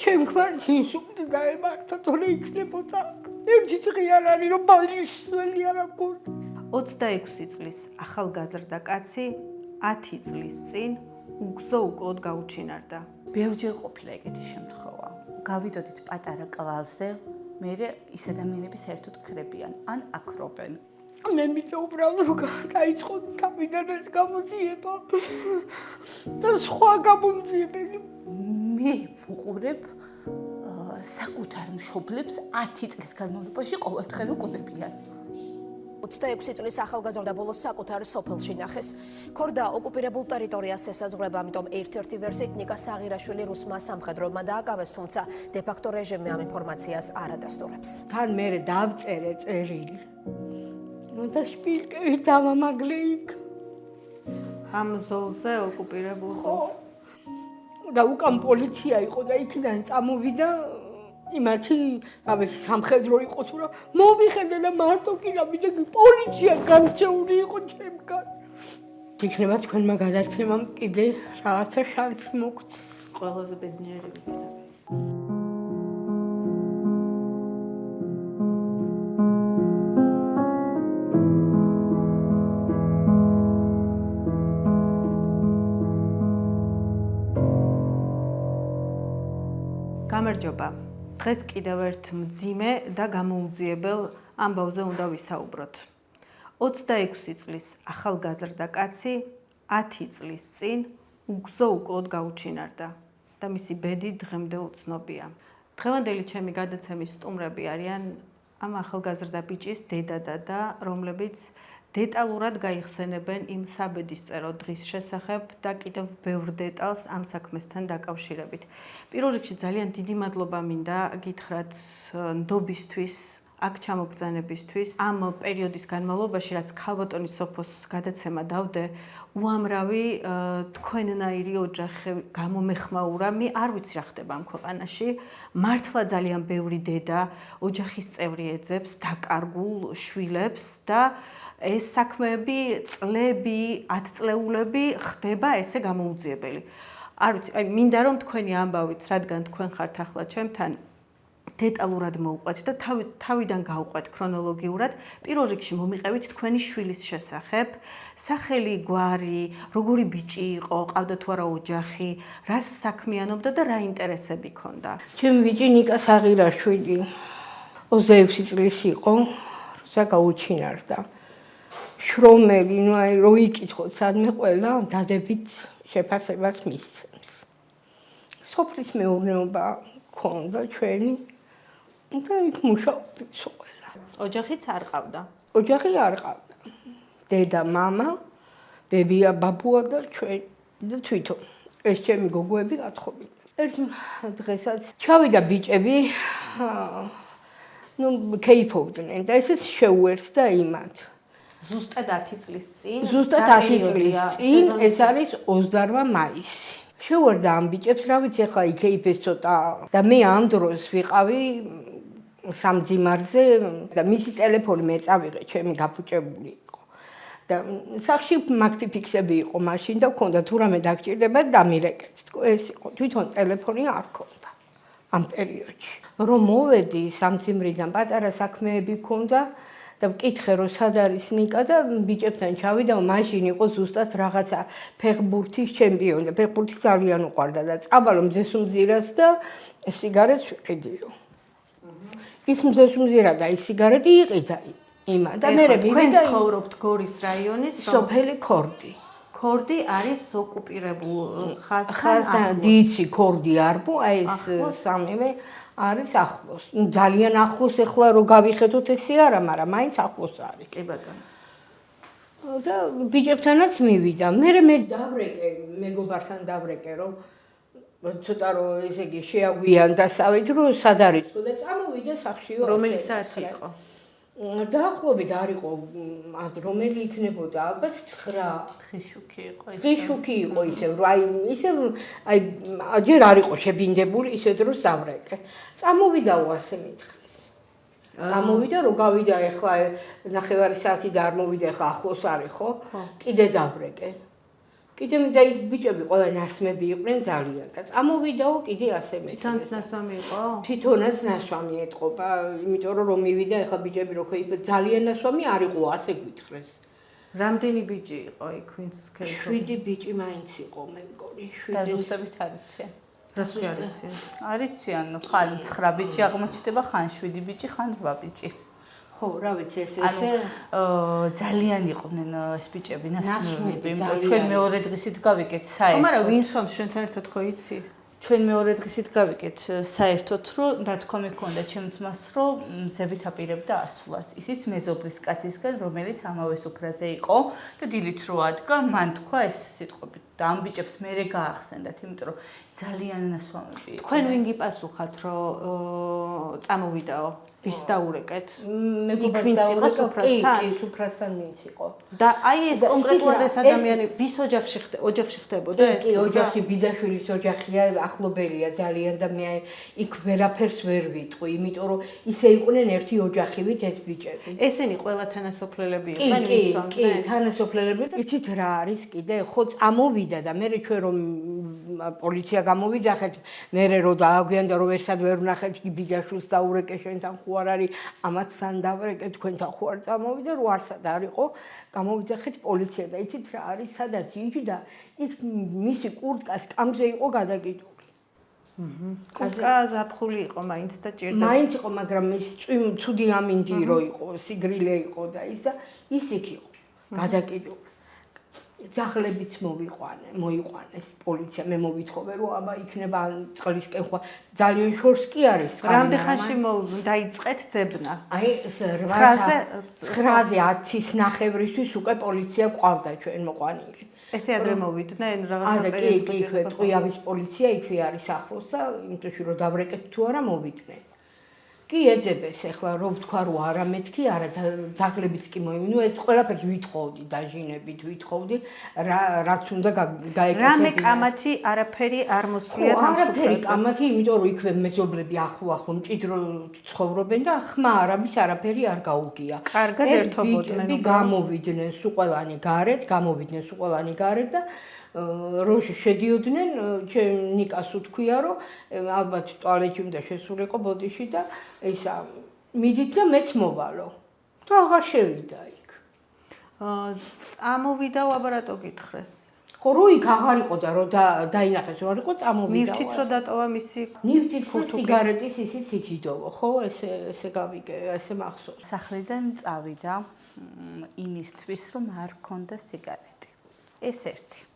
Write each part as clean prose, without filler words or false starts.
ჩემ ქმარს ინსულტი დაემართა, თორე იქნებოდა ერთი წრი არ არის, რომ ბალიშვილი არ აქვს. 26 წლის ახალგაზრდა კაცი 10 წლის წინ უგზო უკლოდ გაუჩინარდა. ბევრჯერ ყოფილა ეგეთი შემთხვევა. გავიდოდით პატარა კვალზე, მერე ის ადამიანები საერთოდ ქრებიან ან აქრობენ. მე მითხრა უბრალოდ რომ დაიწყო თავიდან ეს გამოძიება და სხვა გამოძიებები. მე ვუყურებ საკუთარ მშობლებს 10 წლის განმავლობაში ყოველდღე უყურებიან. 26 წლის ახალგაზრდა ბოლოს საკუთარ სოფელში ნახეს. ქორდა ოკუპირებულ ტერიტორიას ესაზღვრება, ამიტომ ერთ-ერთი ვერსიით ნიკა საღირაშვილი რუსმა სამხედროებმა დააკავეს, თუმცა დე-ფაქტო რეჟიმი ამ ინფორმაციას არ ადასტურებს. თან მე დავწერე წერილი. და შპილკები დავამაგლე იქ. ამ ზოლზე ოკუპირებულ ზოლზე. და უკან პოლიცია იყო და იქიდან წამოვიდა იმათი, რავი, სამხედრო იყო თუ რა, მოვიხედე და მარტო კი გავიდე პოლიცია გარჩეული იყო ჩემგან. იქნება თქვენმა გადაცემამ კიდე რაღაცა შანსი მოგცეს. ყველაზე ბედნიერი ვიქნები. გამარჯობა. დღეს კიდევ ერთ მძიმე და გამოუძიებელ ამბავზე უნდა ვისაუბროთ. 26 წლის ახალგაზრდა კაცი 10 წლის წინ უგზო უკლოდ გაუჩინარდა და მისი ბედი დღემდე უცნობია. დღევანდელი ჩემი გადაცემის სტუმრები არიან ამ ახალგაზრდა ბიჭის დედა და და, რომლებიც დეტალურად გაიხსენებენ იმ საბედისწერო დღის შესახებ და კიდევ ბევრ დეტალს ამ საქმესთან დაკავშირებით. პირველ რიგში ძალიან დიდი მადლობა მინდა გითხრათ ნდობისთვის, აქ ჩამოგბრძანებისთვის. ამ პერიოდის განმავლობაში, რაც ქალბატონის სოფოს გადაცემა დავდე, უამრავი თქვენნაირი ოჯახი გამომეხმაურა. მე არ ვიცი რა ხდება ამ ქვეყანაში. მართლა ძალიან ბევრი დედა ოჯახის წევრი ეძებს დაკარგულ შვილებს და ეს საქმეები წლები, 10 წლეულები ხდება ესე გამოუძიებელი. არ ვიცი, მინდა რომ თქვენი ამბავით, რადგან თქვენ ხართ ახლა ჩემთან, დეტალურად მოვყვეთ და თავიდან გავყვეთ ქრონოლოგიურად. პირველ რიგში მომიყევით თქვენი შვილის შესახებ, სახელი, გვარი, როგორი ბიჭი იყო, ყავდა თუ არა ოჯახი, რას საქმიანობდა და რა ინტერესები ჰქონდა. ჩემი ბიჭი ნიკა საღირაშვილი 26 წლის იყო, როცა გაუჩინარდა. შრომელი, ნუ აი რო იკითხოთ სადმე ყველა დადებით შეფასებას მისცემს. სოფლის მეურნეობა ქონდა ჩვენი და იქ მუშაობდი ყველა. ოჯახიც არ ყავდა. ოჯახი არ ყავდა. დედა, მამა, ბებია, ბაბუა და ჩვენ და თვითონ. ეს ჩემი გოგოები გათხოვილი. ერთ დღესაც ჩავიდა ბიჭები, ნუ კეიფობდნენ და ესეც შეუერთდა იმათ. ზუსტად 10 წლის წინ. ზუსტად 10 წლის წინ, ეს არის 28 მაისი. შეუერთდა ამ ბიჭებს, რა ვიცი, ახლა იქეიფეს ცოტა და მე ამ დროს ვიყავი სამძიმარზე და მისი ტელეფონი მე წავიღე, ჩემი გაფუჭებული იყო. და სახში მაგთი ფიქსები იყო მაშინ და მქონდა თუ რამე დაგჭირდება დამირეკეთ. ეს იყო, თვითონ ტელეფონი არ მქონდა ამ პერიოდში. რომ მოვედი სამძიმრიდან პატარა საქმეები მქონდა და ვკითხე რომ სად არის ნიკა და ბიჭებთან ჩავიდა, მაშინ იყო ზუსტად რაღაცა ფეხბურთის ჩემპიონი. ფეხბურთი ძალიან უყვარდა და წავალო მზესუმზირას და სიგარეტს ვიყიდიო. ის მზესუმზირა და ის სიგარეტი იყიდა იმა და მე თქვენ ცხოვრობთ გორის რაიონის სოფელი ქორდი. ქორდი არის ოკუპირებულ ხაზთან ახლოს. დიცი ქორდი არბო, აი ეს სამივე არის ახლოს. ძალიან ახლოს ახლა რო გავიხედოთ ესე არა, მაგრამ მაინც ახლოს არის. კი ბატონო. და ბიჭებთანაც მივიდა. მე დავრეკე, მეგობართან დავრეკე, რომ ცოტა რომ ესე იგი შეაგვიანდა სავით, რომ სად არის და წამოვიდა სახშიო. რომელი საათი იყო? დაახლოებით არ იყო, რომელი იქნებოდა, ალბათ 9. დღეშუქი იყო ის. დღეშუქი იყო ისევ, აი ჯერ არ იყო შებინდებული, ისე დროს დავრეკე. წამოვიდაო ასე მითხრეს. წამოვიდა, რომ გავიდა ახლა 9 საათი და არ მოვიდა, ახლა ახლოს არის ხო? კიდე დავრეკე. კიდე და ის ბიჭები ყველა ნასმები იყვნენ ძალიან და წამოვიდაო კიდე ასე მე. თვითონაც ნასვამი იყო? თვითონაც ნასვამი ეთყობა, იმიტომ რომ მივიდა ეხა ბიჭები როგორ ძალიან ნასვამი არ იყო, ასე გვითხრეს. რამდენი ბიჭი იყო იქ, ვინც ქეიფობდა? 7 ბიჭი მაინც იყო, მე მგონი, 7. დაზუსტებით არიციან. რას კი არიციან? არიციან, ხან 9 ბიჭი აღმოჩნდება, ხან 7 ბიჭი, ხან 8 ბიჭი. ხო, რა ვიცი, ეს ძალიან იყვნენ ეს ბიჭები ნასვამები, იმიტომ რომ ჩვენ მეორე დღისით გავიკეთ საერთოდ. მაგრამ ვინ სვამს შენთან ერთად ხო იცი? ჩვენ მეორე დღისით გავიკეთ საერთოდ რომ რა თქვა მეკონდა ჩემ ძმას რომ მზებით აპირებდა ასვლას. ისიც მეზობლის კაცისგან რომელიც ამავე სუფრაზე იყო და დილით რო ადგა მან თქვა ეს სიტყვები და ამ ბიჭებს მერე გაახსენდათ იმიტომ რომ ძალიან ნასვამები იყო. თქვენ ვინ გიპასუხათ რომ წამოვიდაო? ვის დაურეკეთ? იქ ვინც იყო სუფრასთან? კი, სუფრასთან ვინც იყო. და აი ეს კონკრეტულად ეს ადამიანი ვის ოჯახში ხდებოდა ეს? კი, ოჯახი ბიძაშვილის ოჯახია, ახლობელია ძალიან და მე იქ ვერაფერს ვერ ვიტყვი, იმიტომ რომ ისე იყვნენ ერთი ოჯახივით ეს ბიჭები. ესენი ყველა თანასოფლელები იყვნენ ვინც სვამდნენ? კი, თანასოფლელები. იცით რა არის კიდე? ხო წამოვიდა და მე ჩვენ რომ პოლიცია გამოვიძახეთ, მე რომ დააგვიან და რომ ერთად ვერ ვნახეთ კი ბიძაშვილს დაურეკე შენთან ხო არ არის ამათ თან დავრეკე თქვენთან ხო არ წამოვიდა რომ არსად არ იყო გამოვიძახეთ პოლიცია და იცით რა არის სადაც იჯდა იქ მისი კურტკა სკამზე იყო გადაკიდული. კურტკა ზაფხული იყო მაინც და ჭირდა. მაინც იყო მაგრამ ის ცუდი ამინდირო იყო, სიგრილე იყო და ის იქ იყო გადაკიდული. ძახლებიც მოიყვანეს პოლიცია მე მოვითხოვე რომ აბა იქნება წყლისკენ ხო ძალიან შორს კი არის რამდენ ხანში დაიწყეთ ძებნა აი 9-ზე 10-ის ნახევრისთვის უკვე პოლიცია ყავდა ჩვენ მოყვანილი ესე ადრე მოვიდნენ რაღაცა პერიოდში კი ტყვიავის პოლიცია იქვე არის ახლოს და იმიტომ რომ დავრეკეთ თუ არა მოვიდნენ კი ეძებეს ეხლა რომ ვთქვა რომ არა მეთქი არა ძაღლებიც კი ნუ ეს ყველაფერს ვითხოვდი დაჟინებით ვითხოვდი რაც უნდა გაეკეთებინა რამე კამათი არაფერი არ მოსვლიათ ამ სუფრაზე არაფერი კამათი იმიტომ რომ იქვე მეზობლები ახლო მჭიდრო ცხოვრობენ და ხმა არამის არაფერი არ გაუგია კარგად ერთობოდნენ გამოვიდნენ სუყელანი გარეთ და როშ შედიოდნენ ჩემ ნიკას უთქვია რომ ალბათ ტუალეტში უნდა შესულიყო ბოდიში და ისა მიდით და მეც მოვალო და აღარ შევიდა იქ წამოვიდა აბარატო გითხრეს ხო რო იქ აღარ იყო და რომ დაინახეს რომ არ იყო წამოვიდა ნივთით რო დატოვა მისი ნივთით სიგარეტის ისიც იქიდოვო ხო ესე გავიგე ესე მახსოვს სახლიდან წავიდა იმისთვის რომ არ ქონდა სიგარეტი ეს ერთი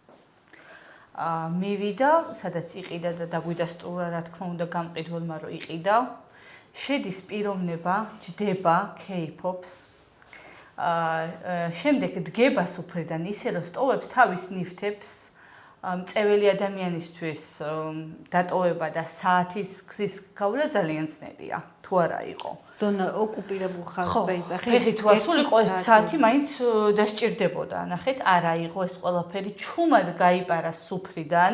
მივიდა, სადაც იყიდა და დაგვიდასტურა, რა თქმა უნდა, გამყიდველმა რომ იყიდა. შედის პიროვნება, ჯდება, კეიფობს. შემდეგ დგება სუფრიდან ისე რომ სტოვებს თავის ნივთებს, მწეველი ადამიანისთვის დატოვება და საათის გზის გავლა ძალიან ძნელია, თუ არა იყო. ზონა ოკუპირებულ ხალხზე იძახი. ფეხი თუ ასულიყო ეს საათი მაინც დასჭირდებოდა. ნახეთ, არა იყო ეს ყველაფერი ჩუმად გაიპარა სუფრიდან,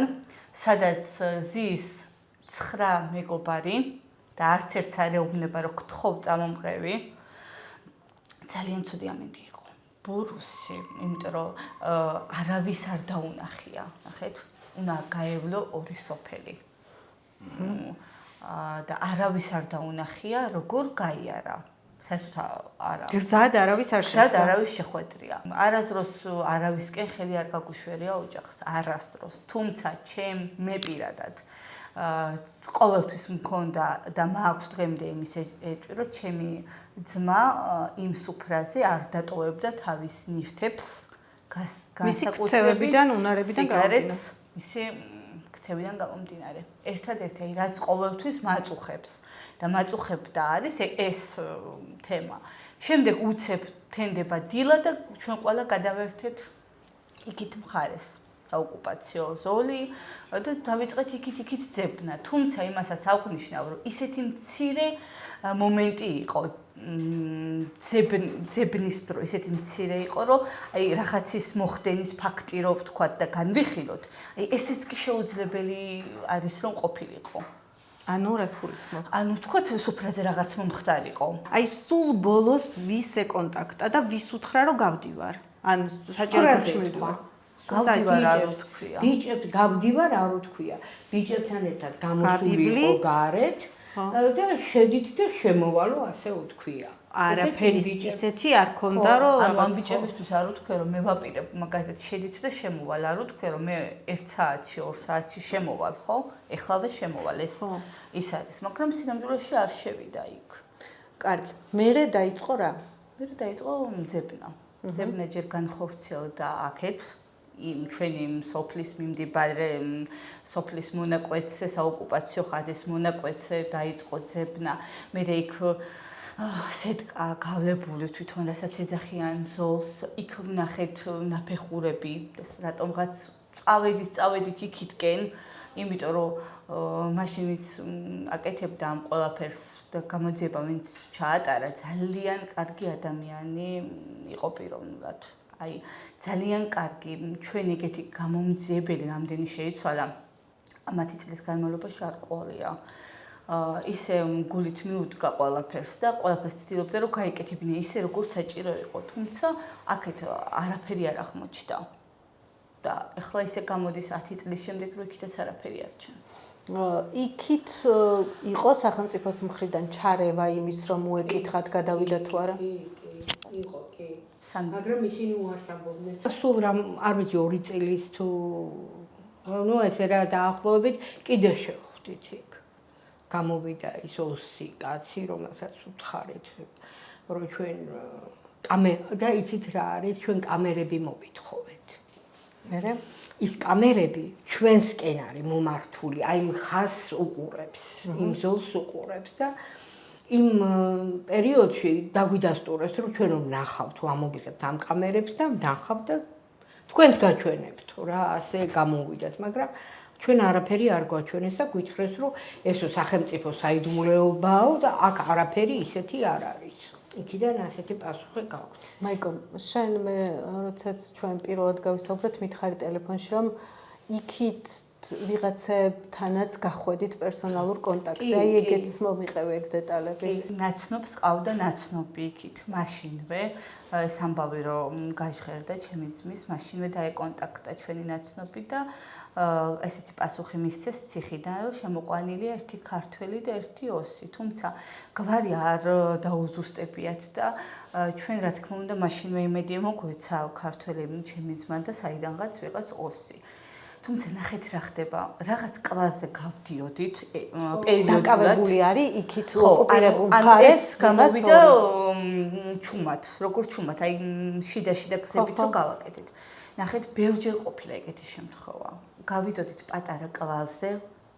სადაც ზის 9 მეგობარი და არც ერთს არ ეუბნება რომ გთხოვ წამომყევი. ძალიან ცუდი ამინდი იყო. ბურუსი, იმიტომ რომ არავის არ დაუნახია, ნახეთ, უნდა გაევლო ორი სოფელი. და არავის არ დაუნახია, როგორ გაიარა. საერთოდ არა. გზად არავის არ შეხვდა. გზად არავის შეხვედრია. არასდროს არავისკენ ხელი არ გაგუშვერია ოჯახს, არასდროს. თუმცა მე პირადად ყოველთვის მქონდა და მაქვს დღემდე იმის ეჭვი, ჩემი ძმა იმ სუფრაზე არ დატოვებდა თავის ნივთებს, განსაკუთრებიდან უნარებიდან სიგარეტს, მისი ქცევიდან გამომდინარე. ერთადერთი რაც ყოველთვის მაწუხებს და მაწუხებდა არის ეს თემა. შემდეგ უცებ თენდება დილა და ჩვენ ყველა გადავერთეთ იქით მხარეს. ოკუპაციო ზოლი და დავიწყეთ იქით ძებნა. თუმცა იმასაც აღვნიშნავ, რომ ისეთი მცირე მომენტი იყო ძებნის დრო, ისეთი მცირე იყო, რომ აი რაღაცის მოხდენის ფაქტი რო ვთქვათ და განვიხილოთ, აი ესეც კი შეუძლებელი არის რომ ყოფილიყო. ანუ რას გულისხმობ? ანუ ვთქვათ სუფრაზე რაღაც მომხდარიყო. აი სულ ბოლოს ვის ეკონტაქტა და ვის უთხრა რომ გავდივარ? ან საჭირო გაშმიდვა. გავდივარ არ უთქვია. ბიჭებს გავდივარ არ უთქვია. ბიჭებთან ერთად გამოსული იყო გარეთ და შედით და შემოვალო ასე უთქვია. არაფერი ისეთი არ ქონდა რომ ანუ ამ ბიჭებისთვის არ უთქვია რომ მე ვაპირებ მაგალითად შედით და შემოვალ არ უთქვია რომ მე 1 საათში 2 საათში შემოვალ ხო ეხლავე შემოვალ ეს ის არის მაგრამ სინამდვილეში არ შევიდა იქ. კარგი მერე დაიწყო რა მე დაიწყო ძებნა. ძებნა ჯერ განხორციელდა აქეთ იმ ჩვენი სოფლის მიმდებარე სოფლის მონაკვეთზე საოკუპაციო ხაზის მონაკვეთზე დაიწყო ძებნა. მე იქ სეტკა გავლებული თვითონ რასაც ეძახიან ზოლს იქ ვნახეთ ნაფეხურები ეს რატომღაც წავედით იქითკენ იმიტომ რომ მაშინიც აკეთებდა ამ ყველაფერს და გამოძიება ვინც ჩაატარა ძალიან კარგი ადამიანი იყო პიროვნულად აი ძალიან კარგი ჩვენ ეგეთი გამომძიებელი რამდენი შეიცვალა მათი წლის განმავლობაში არ ყოლია ისე გულით მიუდგა ყველაფერს და ყველაფერს ცდილობდა რომ გაეკეთებინა ისე როგორც საჭირო იყო თუმცა აქეთ არაფერი არ აღმოჩნდა და ეხლა ისე გამოდის 10 წლის შემდეგ რომ იქითაც არაფერი არ ჩანს იქით იყო სახელმწიფოს მხრიდან ჩარევა იმის რომ მოეკითხათ გადავიდა თუ არა იყო კი მაგრამ ისინი უარს ამბობდნენ სულ რამ არ ვიცი 2 წლის თუ ნუ ესე რა დაახლოებით კიდე შევხვდით იქ გამოვიდა ის 20 კაცი რომელსაც უთხარით რომ ჩვენ და იცით რა არის ჩვენ კამერები მოვითხოვეთ მერე ის კამერები ჩვენსკენ არის მომართული აი ხაზს უყურებს იმ ზოლს უყურებს და იმ პერიოდში დაგვიდასტურეს რომ ჩვენ ვნახავთ ამოგიღებთ ამ კამერებს და ვნახავთ და თქვენს გაჩვენებთ რა ასე გამოვიდათ მაგრამ ჩვენ არაფერი არ გვაჩვენეს და გვითხრეს რომ ესო სახელმწიფო საიდუმლოებაო და აქ არაფერი ისეთი არ არის. იქიდან ასეთი პასუხი გაქვს. მაიკო, შენ მე როდესაც ჩვენ პირველად გავისაუბრეთ, მითხარი ტელეფონში რომ იქით ვიღაცებთანაც გახვედით პერსონალურ კონტაქტზე. აი ეგეც მომიყევი ეგ დეტალები. ნაცნობს ყავდა ნაცნობი იქით. მაშინვე ეს ამბავი რომ გაჟღერდა ჩემი ძმის, მაშინვე დაეკონტაქტა ჩვენი ნაცნობი და ესეთი პასუხი მისცეს ციხიდან რომ შემოყვანილია ერთი ქართველი და ერთი ოსი. თუმცა გვარი არ დაუზუსტებიათ და ჩვენ რა თქმა უნდა მაშინვე იმედი მოგვეცა ქართველი ჩემი ძმა და საიდანღაც ვიღაც ოსი. თუმცა ნახეთ რა ხდება, რაღაც კლასზე გავდიოდით პერიოდულად. დაკავებული არის იქით ოკუპირებულ მხარეს გამოვიდა ჩუმად, როგორც ჩუმად, აი შიდა გზებით რომ გავაკეთეთ. ნახეთ, ბევრჯერ ყოფილა ეგეთი შემთხვევა. გავიდოდით პატარა კლასზე,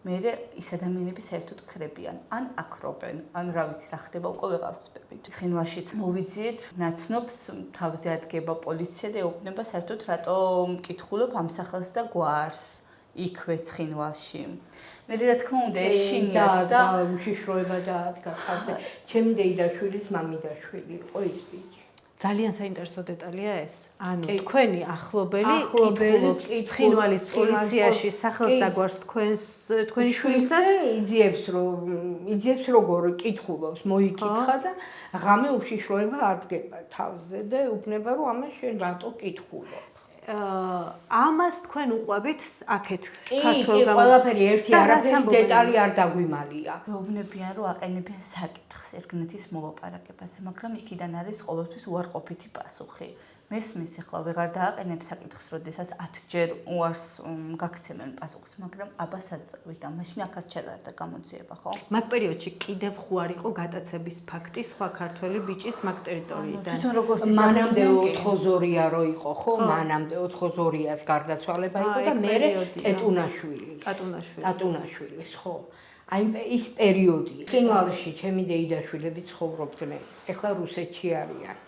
მერე ის ადამიანები საერთოდ ქრებიან, ან აკრობენ, ან რა ვიცი რა ხდება, უკვე ვეღარ ხვდებით. ცხინვალშიც მოვიძიეთ, ნაცნობს თავზე ადგება პოლიცია და ეუბნება საერთოდ რატომ მკითხულობ ამ სახელს და გვარს იქვე ცხინვალში. მე რა თქმა უნდა ეშინიათ და უშიშროება დაადგა ხარზე. ჩემი დეიდაშვილის მამიდაშვილი იყო ის ბიჭი. ძალიან საინტერესო დეტალია ეს. ანუ თქვენი ახლობელი კითხულობს ცხინვალის პოლიციაში სახელს და გვარს თქვენი შვილისას იძიებს როგორ კითხულობს, მოიკითხა და ღამე უშიშროება ადგება თავზე და ეუბნება რომ ამას შენ რატო კითხულობ. ამას თქვენ უყვებით აქეთ ქართულ ყველაფერი ერთი არაფერი დეტალი არ დაგვიმალია. მეუბნებიან რომ აყენებიან საკითხს ერთგნეთის მოლაპარაკებაზე, მაგრამ იქიდან არის ყოველთვის უარყოფითი პასუხი. მესმის ახლა ვეღარ დააყენებ საკითხს, როდესაც 10ჯერ უარს გაქცემენ პასუხს, მაგრამ აბასაც წავით და მაშინ აქ არ ჩადარდა გამოძიება, ხო? მაგ პერიოდში კიდევ ხوار იყო გატაცების ფაქტი სხვა ქართველი ბიჭის მაგ ტერიტორიიდან. თვითონ როგორც მანამდე 4-2-ია რო იყო, ხო? მანამდე 4-2-იას გარდაცვალება იყო და მე ტატუნაშვილის, ხო? აი ის პერიოდი. ცხინვალში ჩემი დეიდაშვილები ცხოვრობდნენ. ეხლა რუსეთში არიან.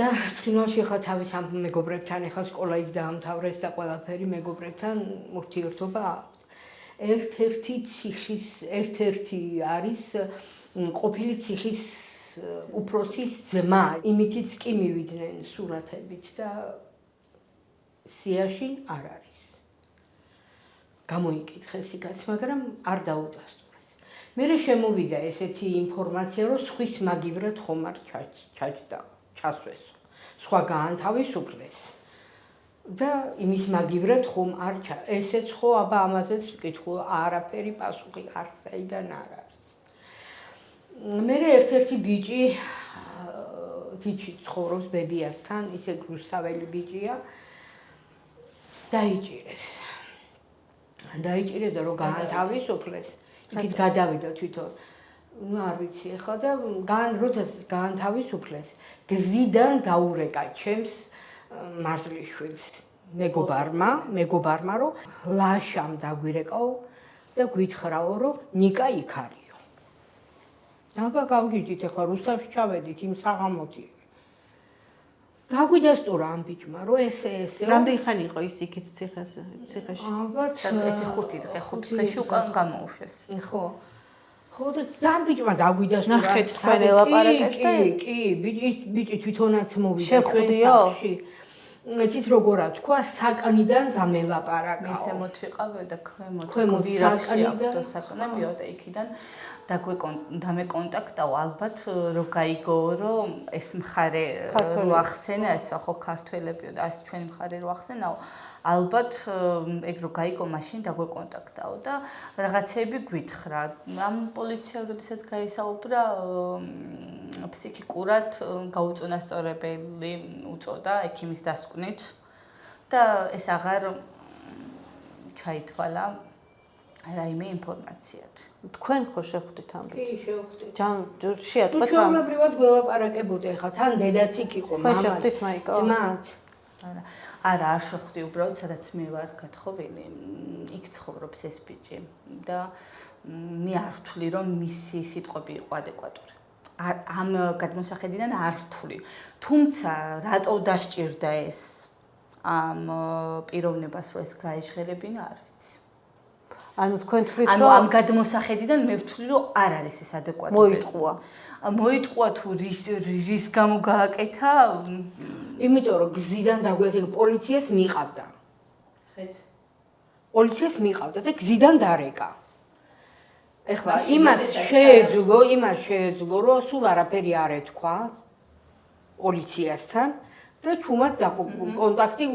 და ცხინვალში ახლა თავის ამ მეგობრებთან ახლა სკოლა იქ დაამთავრეს და ყველაფერი მეგობრებთან ურთიერთობა აქვს. ერთ-ერთი არის ყოფილი ციხის უფროსის ძმა. იმითიც კი მივიდნენ სურათებით და სიაში არ არის. გამოიკითხეს იქაც, მაგრამ არ დაუდასტურეს. მერე შემოვიდა ესეთი ინფორმაცია, რომ სხვის მაგივრად ხომ არ ჩასვეს. სხვა გაანთავისუფლეს. და იმის მაგივრად ხომ არ ესეც ხო აბა ამაზეც ვკითხო არაფერი პასუხი არ საიდან არ არის. მე ერთ-ერთი ბიჭი თიჩი ცხოვრობს ბებიასთან, ისე რუსთაველი ბიჭია. დაიჭირეს და რომ გაანთავისუფლეს, იქით გადავიდა თვითონ. ნუ არ ვიცი ახლა და როდესაც გაანთავისუფლეს, გზიდან დაურეკა ჩემს მაზლიშვილს მეგობარმა რომ ლაშამ დაგვირეკაო და გვითხრაო რომ ნიკა იქ არისო. აბა გავგიჯდით ახლა რუსთავში ჩავედით იმ საღამოთი. გაგვიდასტურა ამ ბიჭმა რომ ესე რამდენი ხანი იყო ის იქით ციხეში? ალბათ 5 დღეში უკან გამოუშვეს. ხო. ხო და ამ ბიჭმა დაგვიდასტურა. ნახეთ თქვენ ელაპარაკებთ? კი, ბიჭი თვითონაც მოვიდა. შევხვდიო? იცით როგორა თქვა საკნიდან დამელაპარაკა. მისემოთ ვიყავ და ქვემოთ ვირაში აქვთ საკნებიო და იქიდან დამეკონტაქტავ ალბათ რომ გაიგო რომ ეს მხარე რო ახსენა ესა ხო ქართველებიო და ეს ჩვენი მხარე რო ახსენაო ალბათ ეგ რო გაიგო მაშინ დაგვეკონტაქტავ და რაღაცეები გვითხრა ამ პოლიცია როდესაც გაისაუბრა ფსიქიკურად გაუწონასწორებელი უწოდა ექიმის დასკვნით და ეს აღარ ჩაითვალა რაიმე ინფორმაციად. თქვენ ხო შევხვდით ამ ბიჭს? კი, შევხვდით. შეატყვეთ რამ? ჩვეულებრივად გველაპარაკებოდი, ხა თან დედაც იქ იყო, მამაც. თქვენ შევხვდით მაიკო? ძმაც. არა, არ შევხვდი უბრალოდ, სადაც მე ვარ გათხოვილი, იქ ცხოვრობს ეს ბიჭი და მე არ ვთვლი, რომ მისი სიტყვები იყო ადეკვატური. ამ გადმოსახედიდან არ ვთვლი. თუმცა, რატო დასჭირდა ეს ამ პიროვნებას, რომ ეს გაეჟღერებინა, არ ვიცი. ანუ თქვენ თვლით რომ რომ ამ გადმოსახედიდან მე ვთვლი რომ არ არის ეს ადეკვატური. მოიტყვა თუ რის გამო გააკეთა? იმიტომ რომ გზიდან დაგვეცი პოლიციას მიყავდა. ხედ. პოლიციას მიყავდა და გზიდან დარეკა. ეხლა იმას შეეძლო რომ სულ არაფერი არ ეთქვა პოლიციასთან. და ჩუმად კონტაქტი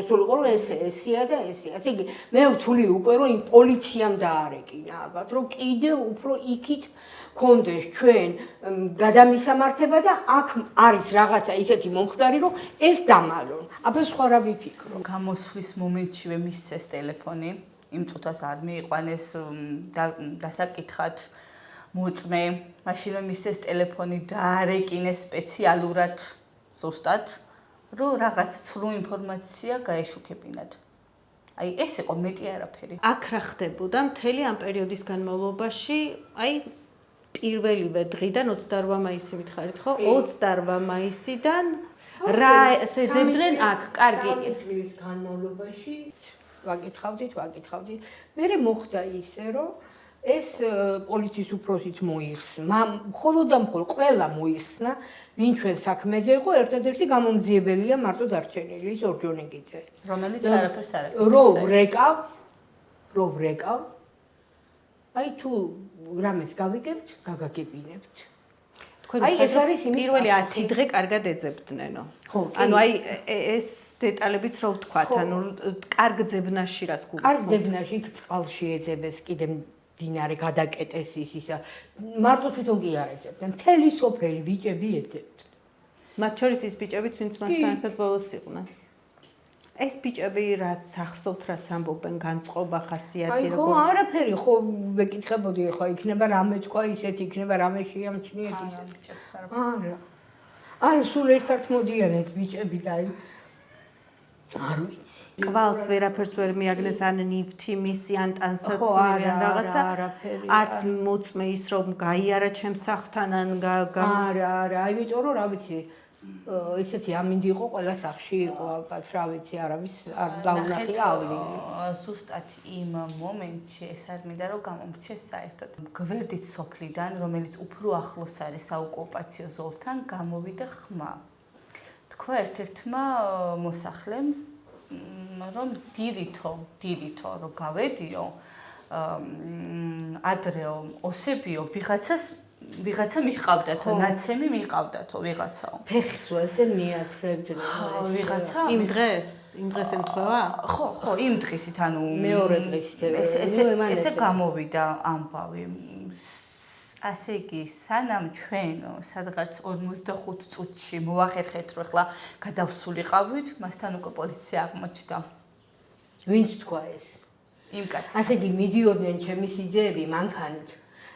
სულ იყო რომ ესეა და ესეა. ასე იგი მე ვთვლი უკვე რომ იმ პოლიციამ დაარეკინა ალბათ რომ კიდე უფრო იქით კონდეს ჩვენ გადამისამართება და აქ არის რაღაცა ისეთი მომხდარი რომ ეს დამალონ. აბა სხვა რა ვიფიქრო. გამოსვლის მომენტშივე მისცეს ტელეფონი. იმ წუთას არ მიიყვანეს დასაკითხად მოწმე. მაშინვე მისცეს ტელეფონი დაარეკინეს სპეციალურად ზუსტად. რომ რაღაც ცრუ ინფორმაცია გაეშუქებინათ. აი ეს იყო მეტი არაფერი. აქ რა ხდებოდა მთელი ამ პერიოდის განმავლობაში, აი პირველივე დღიდან 28 მაისი მითხარით ხო? 28 მაისიდან რა შეძებდნენ აქ? კარგი წლის განმავლობაში ვაკითხავდით. მერე მოხდა ისე რომ ეს პოლიციის უფროსიც მოიხსნა, მხოლოდ და მხოლოდ ყველა მოიხსნა, ვინ ჩვენ საქმეზე იყო, ერთადერთი გამომძიებელია მარტო დარჩენილი ის ორჯონიკიძე. რომელიც არაფერს არ აკეთებს. რო ვრეკავ. აი თუ რამეს გავიგებთ, გაგაგებინებთ. თქვენ აი ეს არის იმის პირველი 10 დღე კარგად ეძებდნენო. ანუ აი ეს დეტალებიც რო ვთქვათ, ანუ კარგ ძებნაში რას გულისხმობთ? კარგ ძებნაში წყალში ეძებეს კიდე დინარე გადაკეტეს ისა. მარტო თვითონ კი არ ეძებდნენ. მთელი სოფელი ბიჭები ეძებდნენ. მათ შორის ის ბიჭებიც, ვინც მასთან ერთად ბოლოს იყვნენ. ეს ბიჭები რაც ახსოვთ, რას ამბობენ, განწყობა, ხასიათი როგორ? ხო, არაფერი, ხო ვეკითხებოდი, ხო იქნება რამე თქვა, ისეთ იქნება რამე შეამჩნიეთ ისეთ. არა, სულ ერთად მოდიან ეს ბიჭები და არ ვიცი. კვალს ვერაფერს ვერ მიაგნეს ან ნივთი მისი ან ტანსაცმელი ან რაღაცა. არც მოწმე ის რომ გაიარა ჩემს სახლთან ან არა, იმიტომ რომ რა ვიცი, ისეთი ამინდი იყო ყველა სახლში იყო ალბათ, რა ვიცი, არავის არ დაუნახი ავლი. ზუსტად იმ მომენტში ეს არ მინდა რომ გამომრჩეს საერთოდ. გვერდით სოფლიდან, რომელიც უფრო ახლოს არის საოკუპაციო ზოლთან, გამოვიდა ხმა. თქვა ერთ-ერთმა მოსახლემ რომ დირითო რომ გავედიო ადრეო ოსებიო ვიღაცას ვიღაცა მიყავდათო, ნაცემი მიყავდათო ვიღაცაო. ფეხს ვასე მიათხრებდნენ. ვიღაცა იმ დღეს ემთხვევა? ხო, იმ დღისით, ანუ მეორე დღისით. ესე გამოვიდა ამბავი. ასე იგი, სანამ ჩვენ სადღაც 45 წუთში მოახერხეთ, რომ ახლა გადავსულიყავით, მასთან უკვე პოლიცია აღმოჩნდა. ვინც თქვა ეს? იმ კაცს. ასე იგი მიდიოდნენ ჩემი სიძეები მანქანით